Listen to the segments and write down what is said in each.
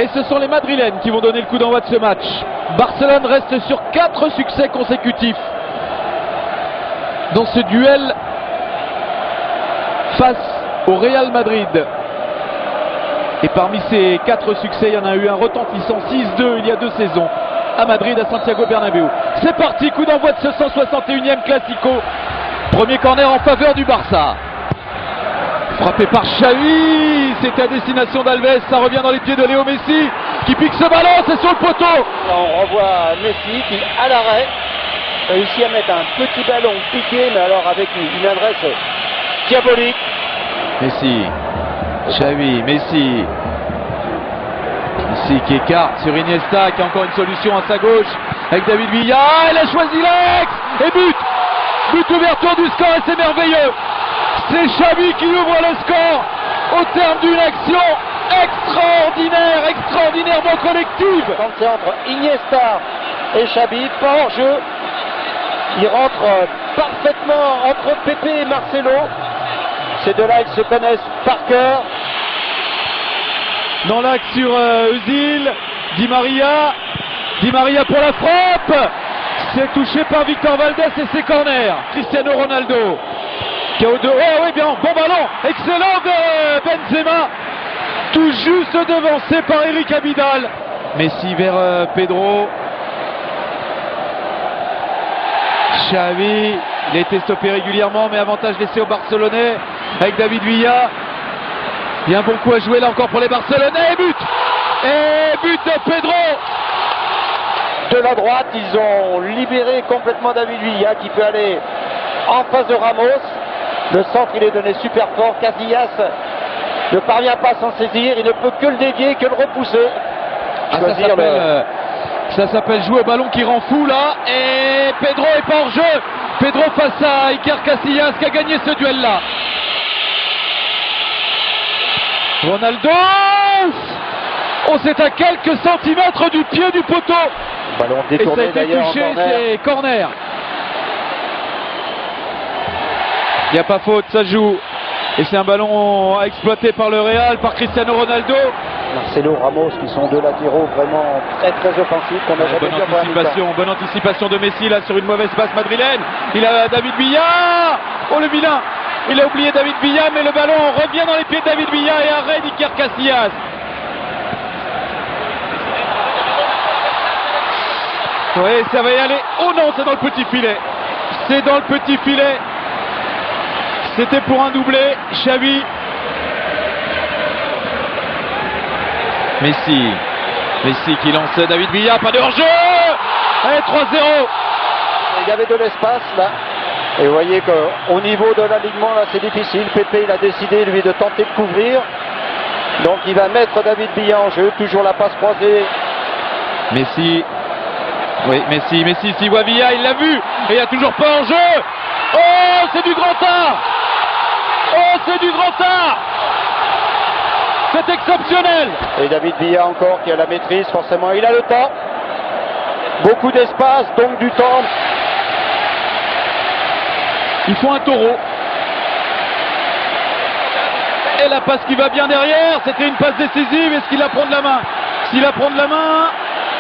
Et ce sont les Madrilènes qui vont donner le coup d'envoi de ce match. Barcelone reste sur 4 succès consécutifs dans ce duel face au Real Madrid. Et parmi ces 4 succès, il y en a eu un retentissant 6-2 il y a 2 saisons à Madrid, à Santiago Bernabéu. C'est parti, coup d'envoi de ce 161e Classico. Premier corner en faveur du Barça. Frappé par Xavi, c'est à destination d'Alves, ça revient dans les pieds de Léo Messi qui pique ce ballon, c'est sur le poteau. On revoit Messi qui, à l'arrêt, réussit à mettre un petit ballon piqué, mais alors avec une adresse diabolique. Messi, Xavi, Messi qui écarte sur Iniesta, qui a encore une solution à sa gauche avec David Villa. Il a choisi l'ex et but ouverture du score, et c'est merveilleux. C'est Xavi qui ouvre le score au terme d'une action extraordinairement collective. Quand c'est entre Iniesta et Xavi, pas hors jeu, il rentre parfaitement entre Pepe et Marcelo. Ces deux-là, ils se connaissent par cœur. Dans l'axe sur Özil, Di Maria pour la frappe. C'est touché par Victor Valdés et c'est corner. Cristiano Ronaldo qui a au deux. Oh oui, bien, bon ballon, excellent de Benzema, tout juste devancé par Eric Abidal. Messi vers Pedro. Xavi, il a été stoppé régulièrement, mais avantage laissé aux Barcelonais avec David Villa. Il y a un bon coup à jouer là encore pour les Barcelonais. Et but de Pedro. De la droite, ils ont libéré complètement David Villa qui peut aller en face de Ramos. Le centre, il est donné super fort. Casillas ne parvient pas à s'en saisir. Il ne peut que le dévier, que le repousser. Ça s'appelle jouer au ballon qui rend fou là. Et Pedro est pas hors jeu. Pedro face à Iker Casillas qui a gagné ce duel là. Ronaldo. Oh, c'est à quelques centimètres du pied du poteau. Ballon détourné, et ça a été touché, c'est corner. Il n'y a pas faute, ça joue. Et c'est un ballon exploité par le Real, par Cristiano Ronaldo. Marcelo, Ramos, qui sont deux latéraux vraiment très offensifs. Bonne anticipation de Messi là sur une mauvaise passe madrilène. Il a David Villa. Oh, le vilain. Il a oublié David Villa, mais le ballon revient dans les pieds de David Villa et arrêt d'Iker Casillas. Oui, ça va y aller. Oh non, c'est dans le petit filet. C'est dans le petit filet. C'était pour un doublé. Xavi. Messi qui lance David Villa. Pas de hors-jeu. Et 3-0. Il y avait de l'espace là. Et vous voyez qu'au niveau de l'alignement là, c'est difficile. Pepe, il a décidé lui de tenter de couvrir. Donc il va mettre David Villa en jeu. Toujours la passe croisée. Messi. Oui, Messi, s'il voit Villa, il l'a vu. Et il n'y a toujours pas en jeu. Oh, c'est du grand art. Oh, c'est du grand art. C'est exceptionnel. Et David Villa encore qui a la maîtrise, forcément. Il a le temps. Beaucoup d'espace, donc du temps. Il faut un taureau. Et la passe qui va bien derrière. C'était une passe décisive. Est-ce qu'il la prend de la main? S'il la prend de la main...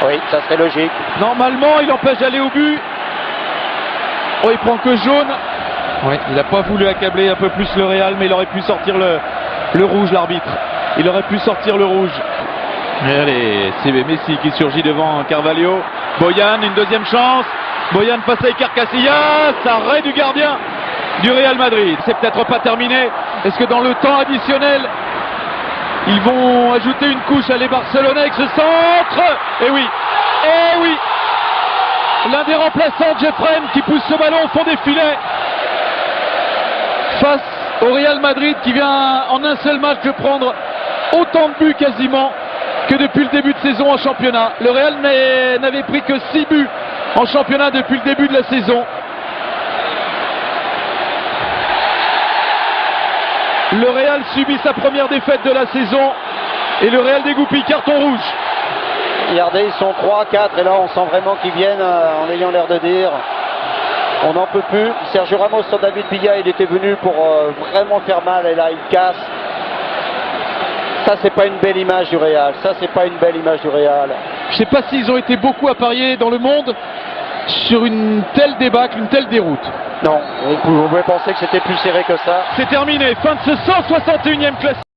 Oui, ça serait logique. Normalement, il empêche d'aller au but. Oh, il prend que jaune. Oui, il n'a pas voulu accabler un peu plus le Real, mais il aurait pu sortir le rouge, l'arbitre. Il aurait pu sortir le rouge. Et allez, c'est Messi qui surgit devant Carvalho. Boyan, une deuxième chance. Boyan face à Iker Casillas. Arrêt du gardien du Real Madrid. C'est peut-être pas terminé. Est-ce que dans le temps additionnel, ils vont ajouter une couche à les Barcelonais avec ce centre? Eh oui, l'un des remplaçants, Jeffren, qui pousse ce ballon au fond des filets face au Real Madrid qui vient en un seul match de prendre autant de buts quasiment que depuis le début de saison en championnat. Le Real n'avait pris que 6 buts en championnat depuis le début de la saison. Le Real subit sa première défaite de la saison et le Real dégoupille, carton rouge. Regardez, ils sont 3, 4 et là on sent vraiment qu'ils viennent en ayant l'air de dire on n'en peut plus. Sergio Ramos sur David Villa, il était venu pour vraiment faire mal et là il casse. Ça, c'est pas une belle image du Real. Ça, c'est pas une belle image du Real. Je sais pas s'ils ont été beaucoup à parier dans le monde sur une telle débâcle, une telle déroute. Non, vous pouvez penser que c'était plus serré que ça. C'est terminé, fin de ce 161e classement.